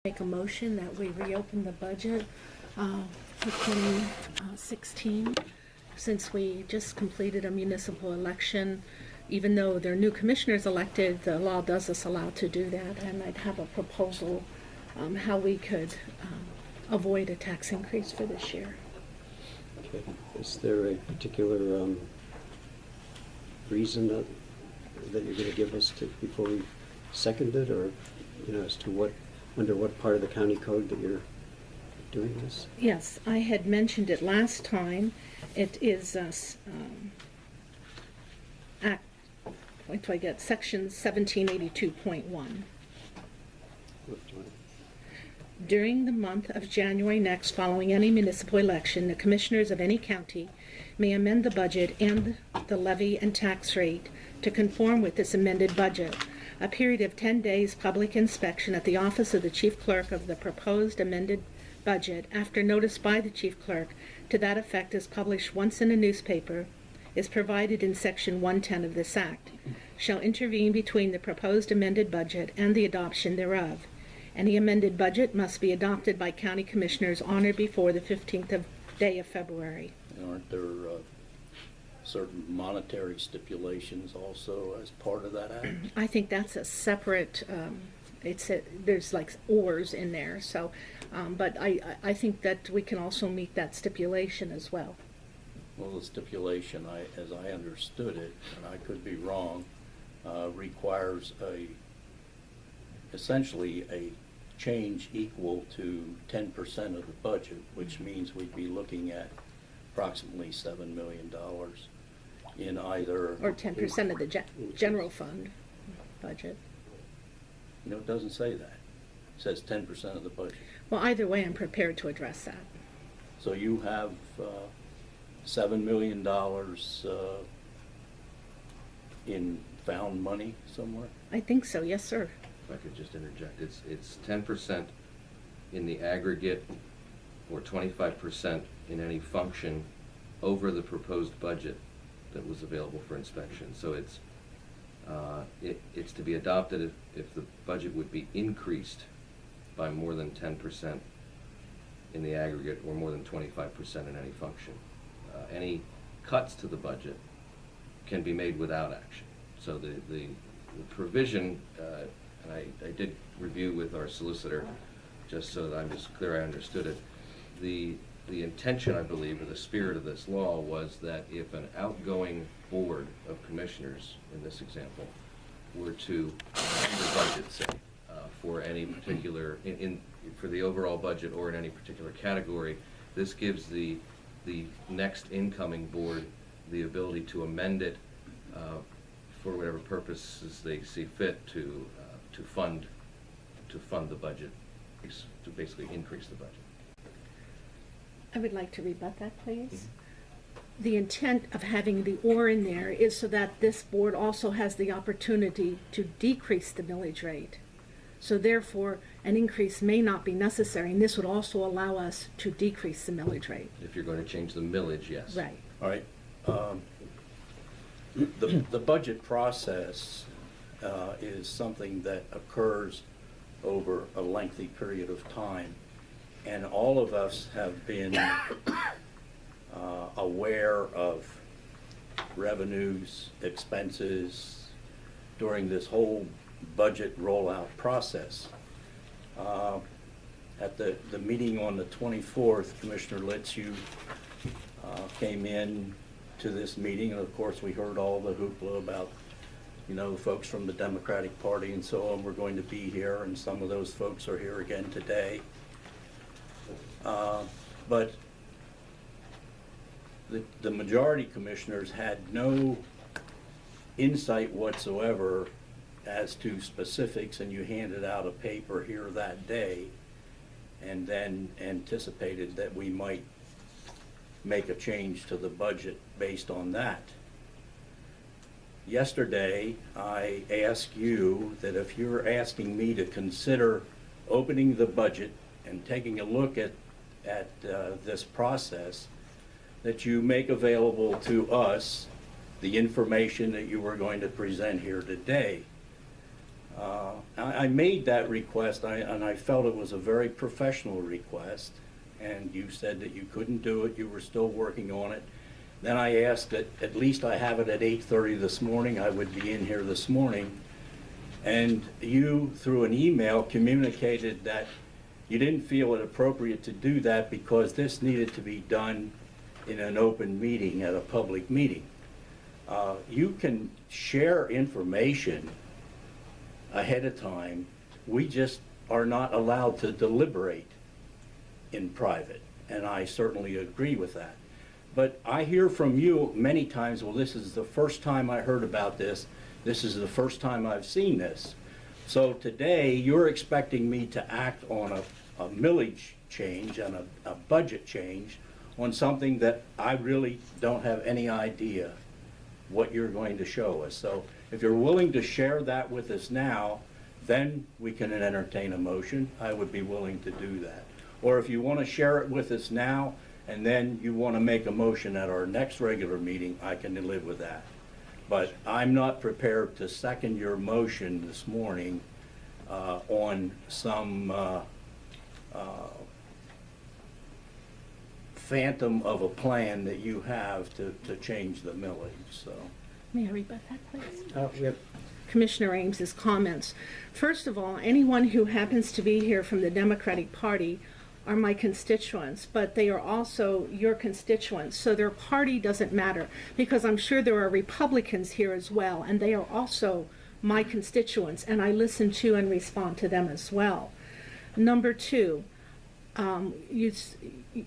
Make a motion that we reopen the budget for 2016. Since we just completed a municipal election, even though there are new commissioners elected, the law does us allow to do that, and I'd have a proposal how we could avoid a tax increase for this year. Okay. Is there a particular reason that you're going to give us before we second it, or as to under what part of the county code that you're doing this? Yes, I had mentioned it last time. It is what do I get? Section 1782.1. During the month of January next following any municipal election, the commissioners of any county may amend the budget and the levy and tax rate to conform with this amended budget. A period of 10 days public inspection at the office of the chief clerk of the proposed amended budget, after notice by the chief clerk to that effect is published once in a newspaper, is provided in section 110 of this act, shall intervene between the proposed amended budget and the adoption thereof. Any amended budget must be adopted by county commissioners on or before the 15th day of February. Aren't there certain monetary stipulations also as part of that act? I think that's a separate, there's like ors in there, so, but I think that we can also meet that stipulation as well. Well, the stipulation, as I understood it, and I could be wrong, requires essentially a change equal to 10% of the budget, which means we'd be looking at approximately $7 million in either... Or 10% of the general fund budget. No, it doesn't say that. It says 10% of the budget. Well, either way, I'm prepared to address that. So you have $7 million in found money somewhere? I think so, yes, sir. If I could just interject, it's 10% in the aggregate or 25% in any function over the proposed budget that was available for inspection. So it's to be adopted if the budget would be increased by more than 10% in the aggregate or more than 25% in any function. Any cuts to the budget can be made without action. So the provision, and I did review with our solicitor just so that I'm just clear I understood it. The intention, I believe, or the spirit of this law was that if an outgoing board of commissioners, in this example, were to amend the budget, say, for any particular, for the overall budget or in any particular category, this gives the next incoming board the ability to amend it for whatever purposes they see fit to fund the budget, to basically increase the budget. I would like to rebut that, please. Mm-hmm. The intent of having the or in there is so that this board also has the opportunity to decrease the millage rate. So therefore, an increase may not be necessary, and this would also allow us to decrease the millage rate. If you're going to change the millage, yes. Right. All right. The budget process is something that occurs over a lengthy period of time, and all of us have been aware of revenues, expenses during this whole budget rollout process. At the meeting on the 24th, Commissioner Litz, you came in to this meeting, and of course we heard all the hoopla about, the folks from the Democratic Party and so on were going to be here, and some of those folks are here again today. But the majority commissioners had no insight whatsoever as to specifics, and you handed out a paper here that day and then anticipated that we might make a change to the budget based on that. Yesterday, I asked you that if you're asking me to consider opening the budget and taking a look at this process, that you make available to us the information that you were going to present here today. I made that request, and I felt it was a very professional request, and you said that you couldn't do it, you were still working on it. Then I asked that at least I have it at 8:30 this morning, I would be in here this morning, and you, through an email, communicated that you didn't feel it appropriate to do that because this needed to be done in an open meeting, at a public meeting. You can share information ahead of time. We just are not allowed to deliberate in private, and I certainly agree with that. But I hear from you many times, well, this is the first time I heard about this. This is the first time I've seen this. So today, you're expecting me to act on a millage change and a budget change on something that I really don't have any idea what you're going to show us. So if you're willing to share that with us now, then we can entertain a motion. I would be willing to do that. Or if you want to share it with us now, and then you want to make a motion at our next regular meeting, I can live with that. But I'm not prepared to second your motion this morning on some phantom of a plan that you have to change the millage, so. May I rebut that, please? We have Commissioner Ames's comments. First of all, anyone who happens to be here from the Democratic Party are my constituents, but they are also your constituents, so their party doesn't matter, because I'm sure there are Republicans here as well, and they are also my constituents, and I listen to and respond to them as well. Number two,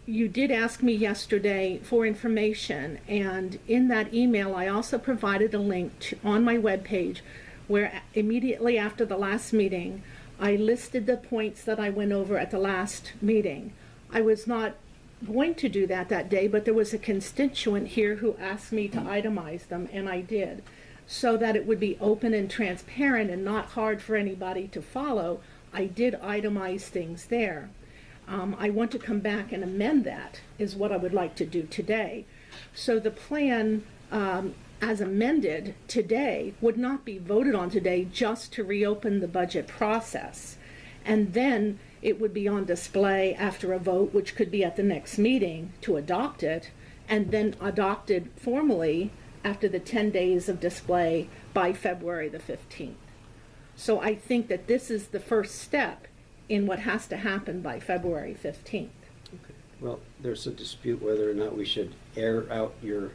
you did ask me yesterday for information, and in that email I also provided a link on my webpage where immediately after the last meeting I listed the points that I went over at the last meeting. I was not going to do that day, but there was a constituent here who asked me to itemize them, and I did, so that it would be open and transparent and not hard for anybody to follow. I did itemize things there. I want to come back and amend that, is what I would like to do today. So the plan, as amended today, would not be voted on today, just to reopen the budget process. And then it would be on display after a vote, which could be at the next meeting, to adopt it, and then adopted formally after the 10 days of display by February the 15th. So I think that this is the first step in what has to happen by February 15th. Okay. Well, there's a dispute whether or not we should air out your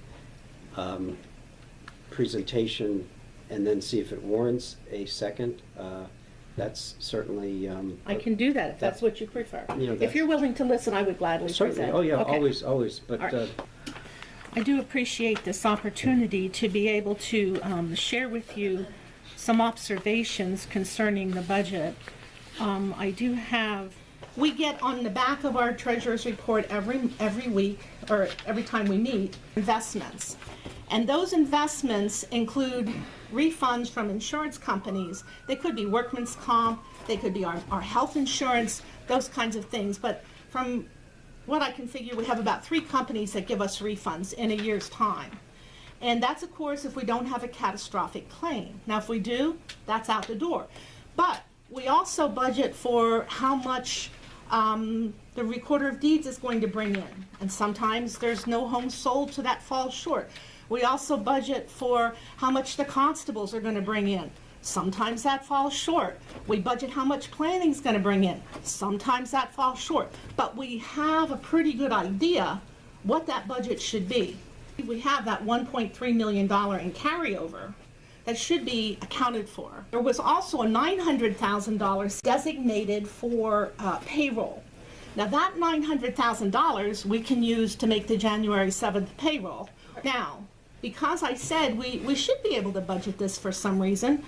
presentation and then see if it warrants a second. That's certainly... I can do that if that's what you prefer. You know, if you're willing to listen, I would gladly certainly. present. Oh, yeah, Okay. always. But All right. I do appreciate this opportunity to be able to share with you some observations concerning the budget. I do have, we get on the back of our treasurer's report every week, or every time we meet, investments. And those investments include refunds from insurance companies. They could be workman's comp, they could be our health insurance, those kinds of things. But from what I can figure, we have about 3 companies that give us refunds in a year's time. And that's, of course, if we don't have a catastrophic claim. Now, if we do, that's out the door. But we also budget for how much the recorder of deeds is going to bring in. And sometimes there's no homes sold, so that falls short. We also budget for how much the constables are going to bring in. Sometimes that falls short. We budget how much planning is going to bring in. Sometimes that falls short. But we have a pretty good idea what that budget should be. We have that $1.3 million in carryover that should be accounted for. There was also a $900,000 designated for payroll. Now that $900,000 we can use to make the January 7th payroll. Now, because I said we should be able to budget this for some reason,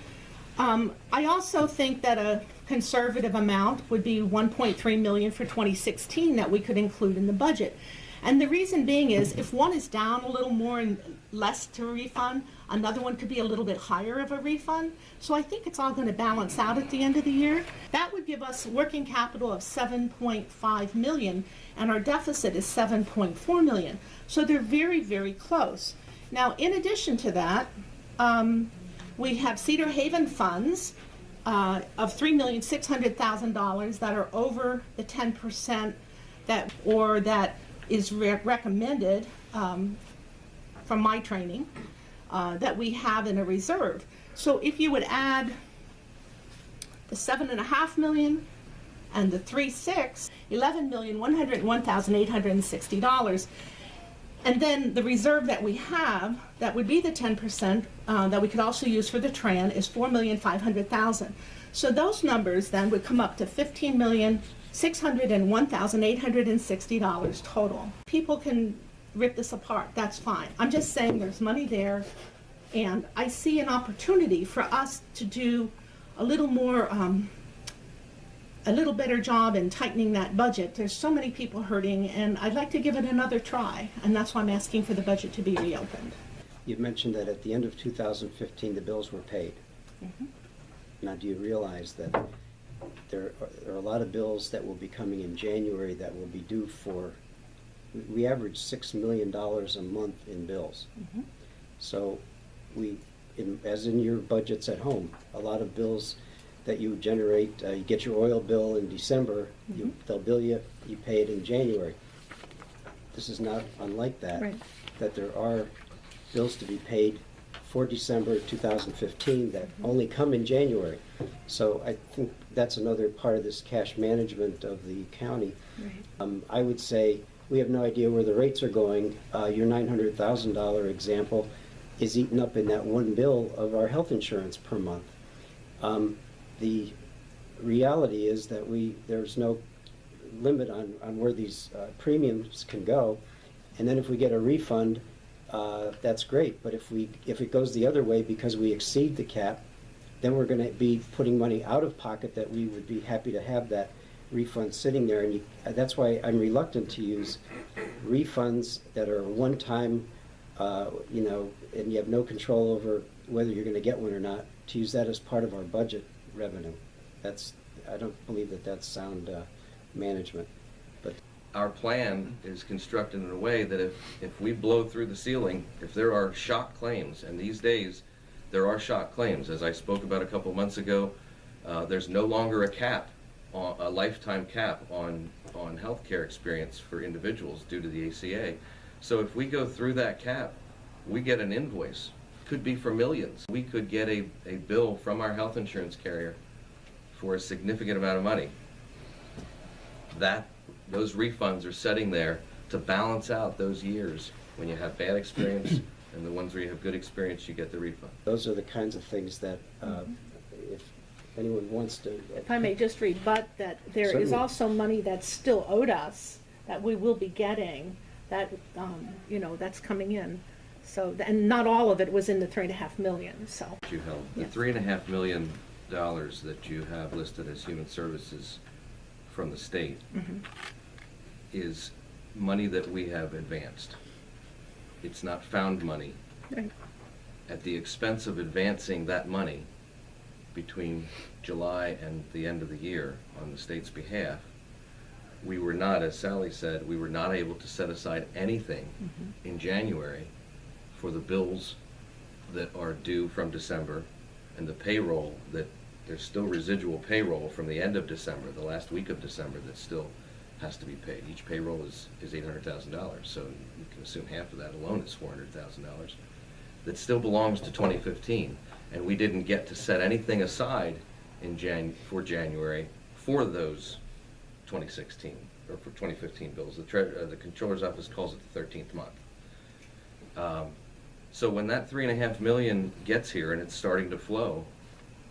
I also think that a conservative amount would be $1.3 million for 2016 that we could include in the budget. And the reason being is, if one is down a little more and less to refund, another one could be a little bit higher of a refund. So I think it's all going to balance out at the end of the year. That would give us working capital of $7.5 million, and our deficit is $7.4 million. So they're very, very close. Now, in addition to that, we have Cedar Haven funds of $3,600,000 that are over the 10% that is recommended from my training that we have in a reserve. So if you would add the $7.5 million and the 3.6, $11,101,860. And then the reserve that we have, that would be the 10%, that we could also use for the TRAN, is $4,500,000. So those numbers then would come up to $15,601,860 total. People can rip this apart, that's fine. I'm just saying there's money there, and I see an opportunity for us to do a little more, a little better job in tightening that budget. There's so many people hurting, and I'd like to give it another try, and that's why I'm asking for the budget to be reopened. You mentioned that at the end of 2015, the bills were paid. Mm-hmm. Now, do you realize that there are a lot of bills that will be coming in January that will be due for, we average $6 million a month in bills. Mm-hmm. So as in your budgets at home, a lot of bills that you generate, you get your oil bill in December, Mm-hmm. they'll bill you, you pay it in January. This is not unlike that, Right. that there are bills to be paid for December 2015 that only come in January. So I think that's another part of this cash management of the county. Right. I would say we have no idea where the rates are going. Your $900,000 example is eaten up in that one bill of our health insurance per month. The reality is that there's no limit on where these premiums can go. And then if we get a refund, that's great. But if it goes the other way because we exceed the cap, then we're going to be putting money out of pocket that we would be happy to have that refund sitting there. And that's why I'm reluctant to use refunds that are one-time, and you have no control over whether you're going to get one or not, to use that as part of our budget revenue. I don't believe that that's sound management. But Our plan is constructed in a way that if we blow through the ceiling, if there are shock claims, and these days there are shock claims, as I spoke about a couple months ago, there's no longer a lifetime cap on healthcare experience for individuals due to the ACA. So if we go through that cap, we get an invoice. Could be for millions. We could get a bill from our health insurance carrier for a significant amount of money. Those refunds are sitting there to balance out those years when you have bad experience, and the ones where you have good experience, you get the refund. those are the kinds of things that if anyone wants to. If I may just rebut that, there is Certainly. also money that's still owed us that we will be getting, that, that's coming in. So, and not all of it was in the $3.5 million, so. You held the Yes. $3.5 million that you have listed as human services from the state Mhm. is money that we have advanced. It's not found money. Right. At the expense of advancing that money between July and the end of the year on the state's behalf, we were not, as Sally said, we were not able to set aside anything in January for the bills that are due from December and the payroll that there's still residual payroll from the end of December, the last week of December, that still has to be paid. Each payroll is $800,000, so you can assume half of that alone is $400,000. That still belongs to 2015, and we didn't get to set anything aside for January for those 2016 or for 2015 bills. The Controller's Office calls it the 13th month. So when that $3.5 million gets here and it's starting to flow,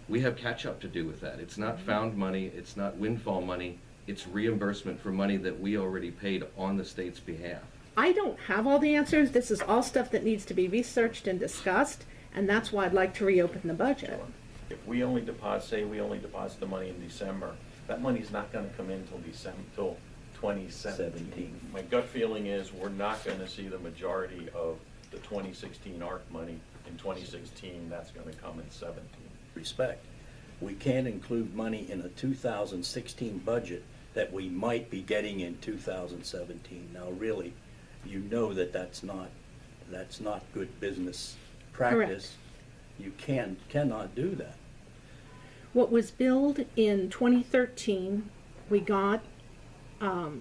we have catch-up to do with that. It's not found money, it's not windfall money, it's reimbursement for money that we already paid on the state's behalf. I don't have all the answers. This is all stuff that needs to be researched and discussed, and that's why I'd like to reopen the budget. If we only deposit the money in December, that money's not gonna come in till December, till 2017. My gut feeling is we're not gonna see the majority of the 2016 ARC money in 2016, that's gonna come in 17. Respect. We can't include money in a 2016 budget that we might be getting in 2017. Now, really, you know that's not good business practice. You cannot do that. What was billed in 2013, we got in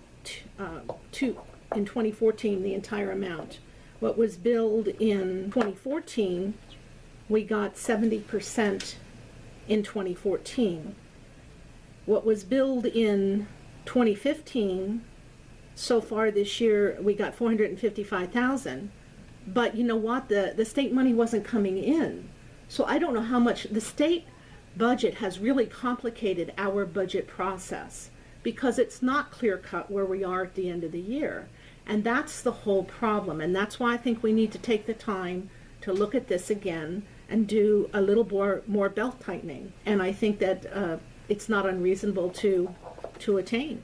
2014, the entire amount. What was billed in 2014, we got 70% in 2014. What was billed in 2015, so far this year, we got $455,000. But you know what? The state money wasn't coming in. So I don't know how much the state budget has really complicated our budget process, because it's not clear-cut where we are at the end of the year. And that's the whole problem. And that's why I think we need to take the time to look at this again and do a little more belt-tightening. And I think that it's not unreasonable to attain.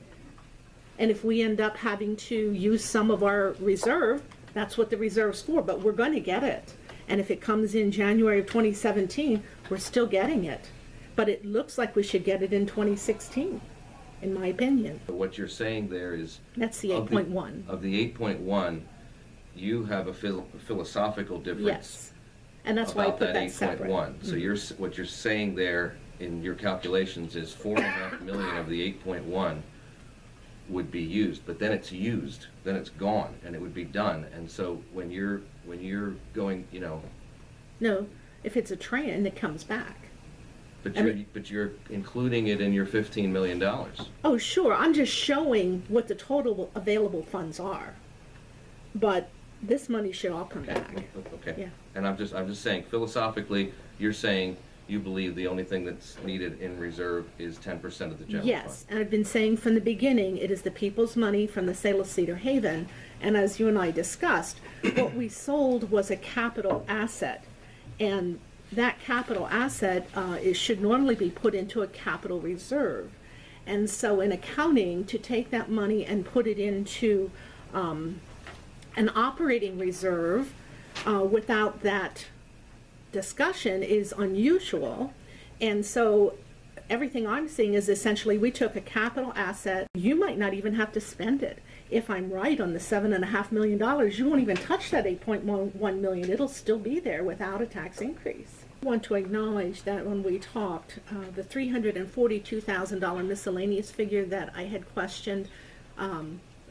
And if we end up having to use some of our reserve, that's what the reserve's for, but we're going to get it. And if it comes in January of 2017, we're still getting it. But it looks like we should get it in 2016. In my opinion. What you're saying there is... That's the 8.1. Of the 8.1, you have a philosophical difference. Yes. And that's why I put that separate. About that 8.1. So what you're saying there in your calculations is $4.5 million of the 8.1 would be used, but then it's used, then it's gone, and it would be done. And so when you're going, you know... No, if it's a TRAN, it comes back. But you're including it in your $15 million. Oh, sure. I'm just showing what the total available funds are. But this money should all come back. Okay. Yeah. And I'm just saying, philosophically, you're saying you believe the only thing that's needed in reserve is 10% of the general fund. Yes, and I've been saying from the beginning, it is the people's money from the sale of Cedar Haven. And as you and I discussed, what we sold was a capital asset. And that capital asset should normally be put into a capital reserve. And so in accounting, to take that money and put it into an operating reserve without that discussion is unusual. And so everything I'm seeing is essentially we took a capital asset. You might not even have to spend it. If I'm right on the $7.5 million, you won't even touch that $8.1 million. It'll still be there without a tax increase. I want to acknowledge that when we talked, the $342,000 miscellaneous figure that I had questioned,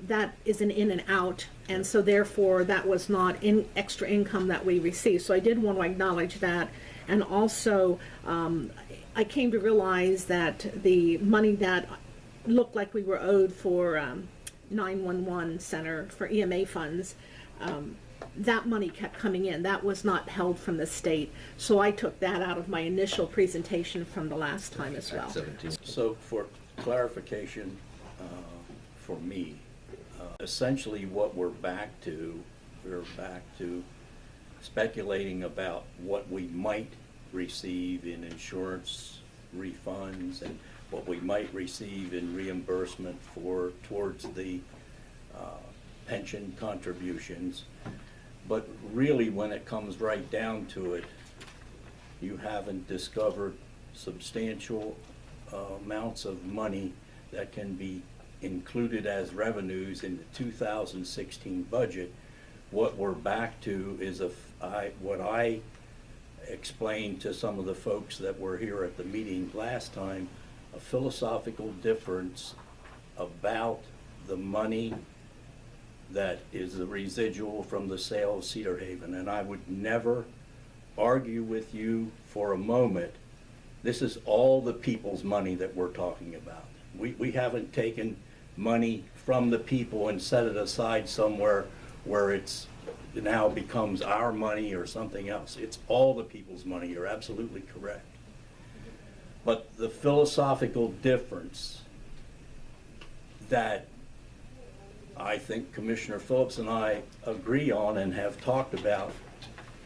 that is an in and out, and so therefore that was not extra income that we received. So I did want to acknowledge that. And also, I came to realize that the money that looked like we were owed for 911 center for EMA funds, that money kept coming in. That was not held from the state. So I took that out of my initial presentation from the last time as well. 17. So for clarification, for me, essentially what we're back to speculating about what we might receive in insurance refunds and what we might receive in reimbursement towards the pension contributions. But really, when it comes right down to it, you haven't discovered substantial amounts of money that can be included as revenues in the 2016 budget. What we're back to is what I explained to some of the folks that were here at the meeting last time, a philosophical difference about the money that is the residual from the sale of Cedar Haven. And I would never argue with you for a moment. This is all the people's money that we're talking about. We haven't taken money from the people and set it aside somewhere where it's now becomes our money or something else. It's all the people's money. You're absolutely correct. But the philosophical difference that I think Commissioner Phillips and I agree on and have talked about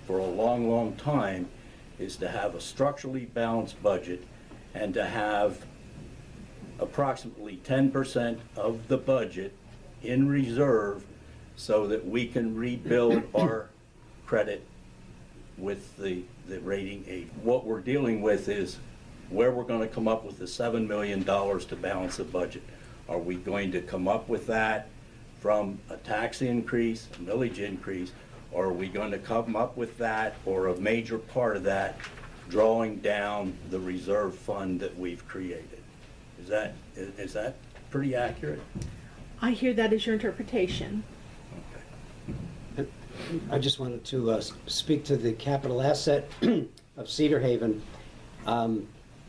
for a long, long time is to have a structurally balanced budget and to have approximately 10% of the budget in reserve so that we can rebuild our credit with the rating aid. What we're dealing with is where we're going to come up with the $7 million to balance the budget. Are we going to come up with that from a tax increase, a millage increase, or are we going to come up with that, or a major part of that, drawing down the reserve fund that we've created. Is that pretty accurate? I hear that as your interpretation. Okay. I just wanted to speak to the capital asset of Cedar Haven.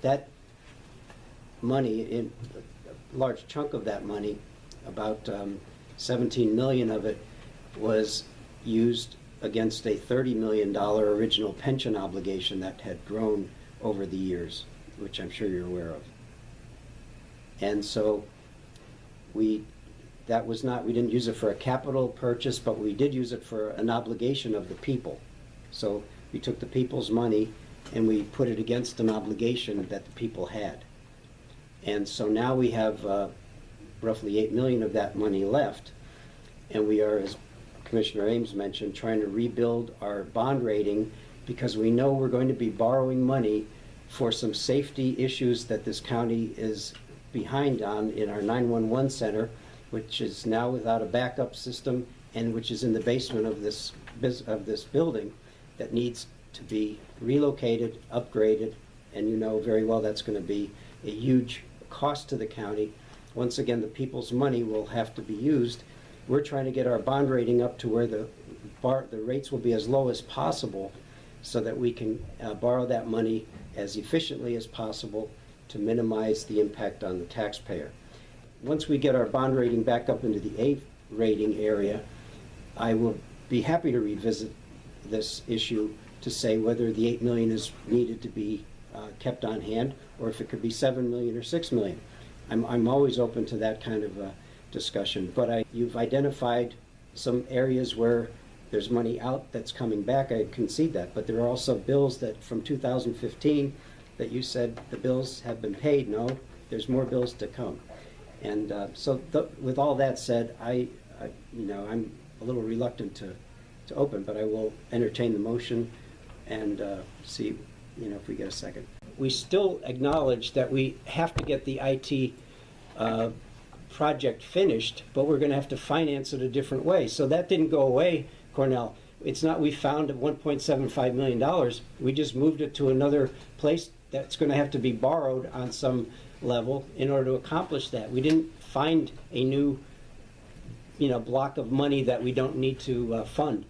That money, in a large chunk of that money, about 17 million of it, was used against a $30 million original pension obligation that had grown over the years, which I'm sure you're aware of. And so we didn't use it for a capital purchase, but we did use it for an obligation of the people. So we took the people's money and we put it against an obligation that the people had. And so now we have roughly 8 million of that money left, and we are, as Commissioner Ames mentioned, trying to rebuild our bond rating because we know we're going to be borrowing money for some safety issues that this county is behind on in our 911 center, which is now without a backup system and which is in the basement of this building that needs to be relocated, upgraded, and you know very well that's going to be a huge cost to the county. Once again, the people's money will have to be used. We're trying to get our bond rating up to where the rates will be as low as possible so that we can borrow that money as efficiently as possible to minimize the impact on the taxpayer. Once we get our bond rating back up into the A rating area, I will be happy to revisit this issue to say whether the 8 million is needed to be kept on hand, or if it could be 7 million or 6 million. I'm always open to that kind of discussion, but you've identified some areas where there's money out that's coming back. I concede that, but there are also bills that from 2015 that you said the bills have been paid. No, there's more bills to come. And with all that said, I'm a little reluctant to open, but I will entertain the motion and see if we get a second. We still acknowledge that we have to get the IT project finished, but we're going to have to finance it a different way. So that didn't go away, Cornell. It's not we found $1.75 million. We just moved it to another place that's going to have to be borrowed on some level in order to accomplish that. We didn't find a new block of money that we don't need to fund.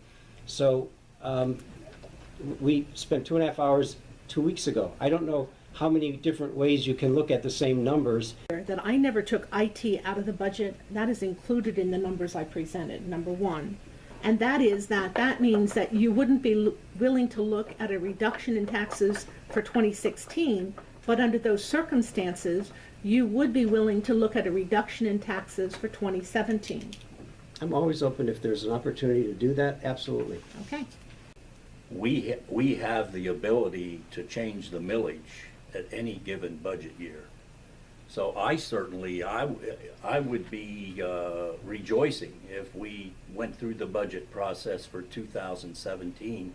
So we spent 2.5 hours 2 weeks ago. I don't know how many different ways you can look at the same numbers. That I never took IT out of the budget. That is included in the numbers I presented, number one. And that means that you wouldn't be willing to look at a reduction in taxes for 2016, but under those circumstances, you would be willing to look at a reduction in taxes for 2017. I'm always open if there's an opportunity to do that, absolutely. Okay. We have the ability to change the millage at any given budget year. So I would be rejoicing if we went through the budget process for 2017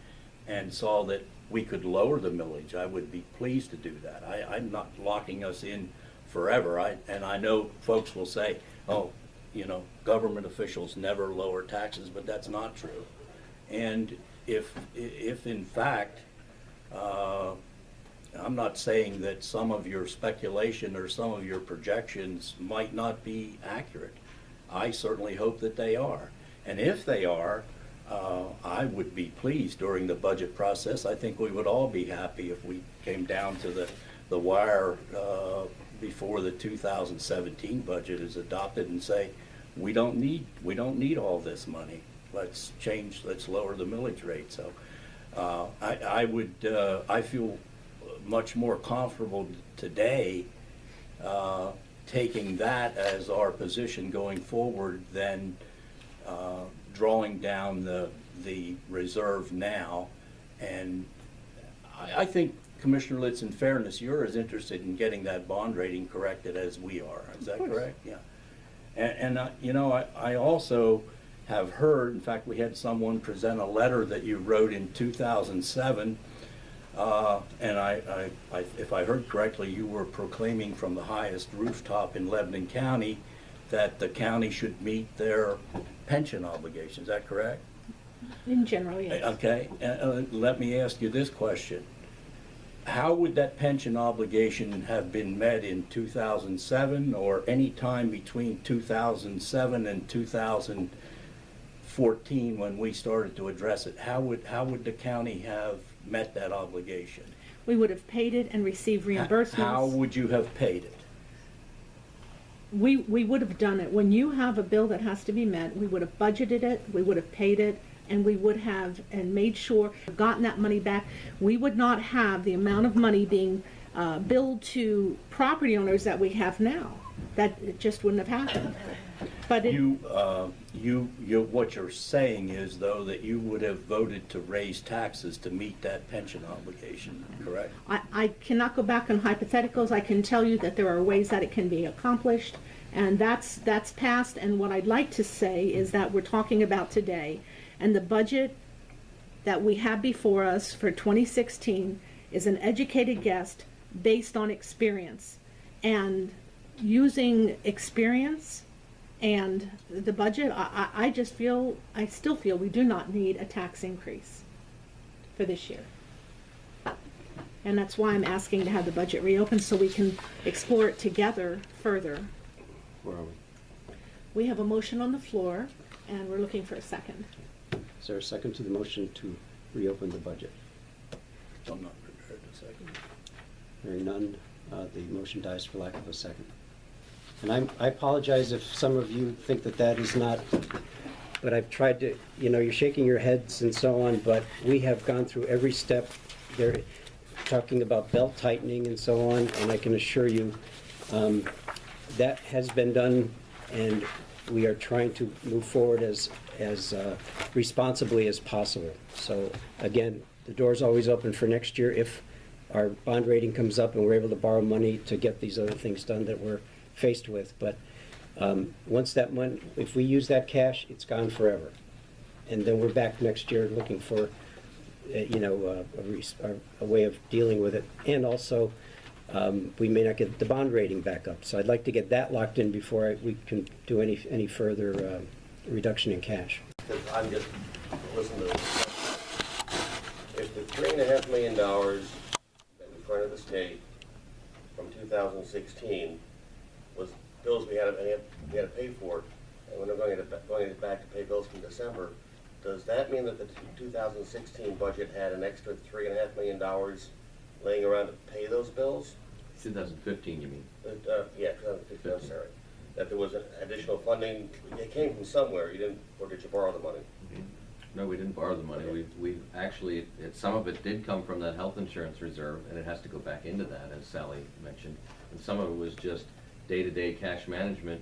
and saw that we could lower the millage. I would be pleased to do that. I'm not locking us in forever. And I know folks will say, oh, government officials never lower taxes, but that's not true. And if in fact, I'm not saying that some of your speculation or some of your projections might not be accurate. I certainly hope that they are. And if they are, I would be pleased during the budget process. I think we would all be happy if we came down to the wire before the 2017 budget is adopted and say, we don't need all this money. Let's lower the millage rate. So I feel much more comfortable today taking that as our position going forward than drawing down the reserve now. And I think, Commissioner Litz, in fairness, you're as interested in getting that bond rating corrected as we are. Is that correct? Yeah. And I also have heard, in fact, we had someone present a letter that you wrote in 2007, and if I heard correctly, you were proclaiming from the highest rooftop in Lebanon County that the county should meet their pension obligations. Is that correct? In general, yes. Okay. Let me ask you this question. how would that pension obligation have been met in 2007 or any time between 2007 and 2014 when we started to address it? How would the county have met that obligation? We would have paid it and received reimbursements. How would you have paid it? We would have done it. When you have a bill that has to be met, we would have budgeted it, we would have paid it, and we would have and made sure gotten that money back. We would not have the amount of money being billed to property owners that we have now. That it just wouldn't have happened. But it, What you're saying is, though, that you would have voted to raise taxes to meet that pension obligation, correct? I cannot go back on hypotheticals. I can tell you that there are ways that it can be accomplished, and that's passed. And what I'd like to say is that we're talking about today, and the budget that we have before us for 2016 is an educated guess based on experience. And using experience and the budget, I still feel we do not need a tax increase for this year. And that's why I'm asking to have the budget reopened so we can explore it together further. Where are we? We have a motion on the floor, and we're looking for a second. Is there a second to the motion to reopen the budget? I'm not prepared to second. Hearing none, the motion dies for lack of a second. And I apologize if some of you think that that is not, but I've tried to, you're shaking your heads and so on, but we have gone through every step. They're talking about belt tightening and so on, and I can assure you that has been done, and we are trying to move forward as responsibly as possible. So again, the door's always open for next year if our bond rating comes up and we're able to borrow money to get these other things done that we're faced with. But once that money, if we use that cash, it's gone forever. And then we're back next year looking for, a way of dealing with it. And also, we may not get the bond rating back up. So I'd like to get that locked in before we can do any further reduction in cash. Because I'm just, listen to this. If the $3.5 million that we fronted the state from 2016 was bills we had to pay for, and we're going it back to pay bills from December, does that mean that the 2016 budget had an extra $3.5 million laying around to pay those bills? 2015, you mean? Yeah, 2015, I'm sorry. That there was an additional funding, it came from somewhere, or did you borrow the money? No, we didn't borrow the money. We actually, some of it did come from that health insurance reserve, and it has to go back into that, as Sally mentioned. And some of it was just day-to-day cash management,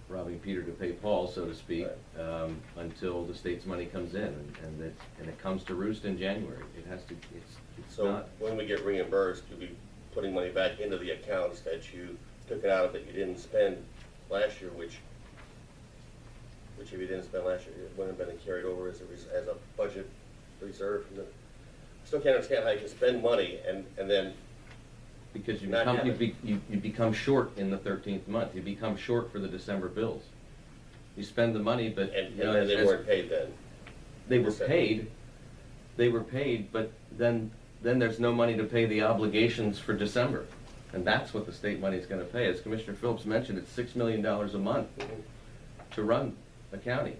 robbing Peter to pay Paul, so to speak, right. Until the state's money comes in, and it comes to roost in January. It has to. It's So not. when we get reimbursed, you'll be putting money back into the accounts that you took it out of that you didn't spend last year, which if you didn't spend last year, it wouldn't have been carried over as a budget reserve. I still can't understand how you can spend money and then Because you not become, have it. you become short in the 13th month. You become short for the December bills. You spend the money, but and then they weren't paid then. They were paid. They were paid, but then there's no money to pay the obligations for December, and that's what the state money is going to pay. As Commissioner Phillips mentioned, it's $6 million a month to run the county,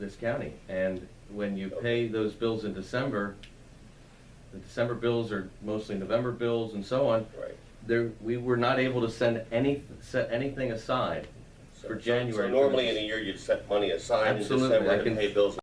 this county, and when you pay those bills in December, the December bills are mostly November bills and so on. Right. We were not able to set anything aside for January. So normally in a year you'd set money aside in Absolutely, I December to can- pay bills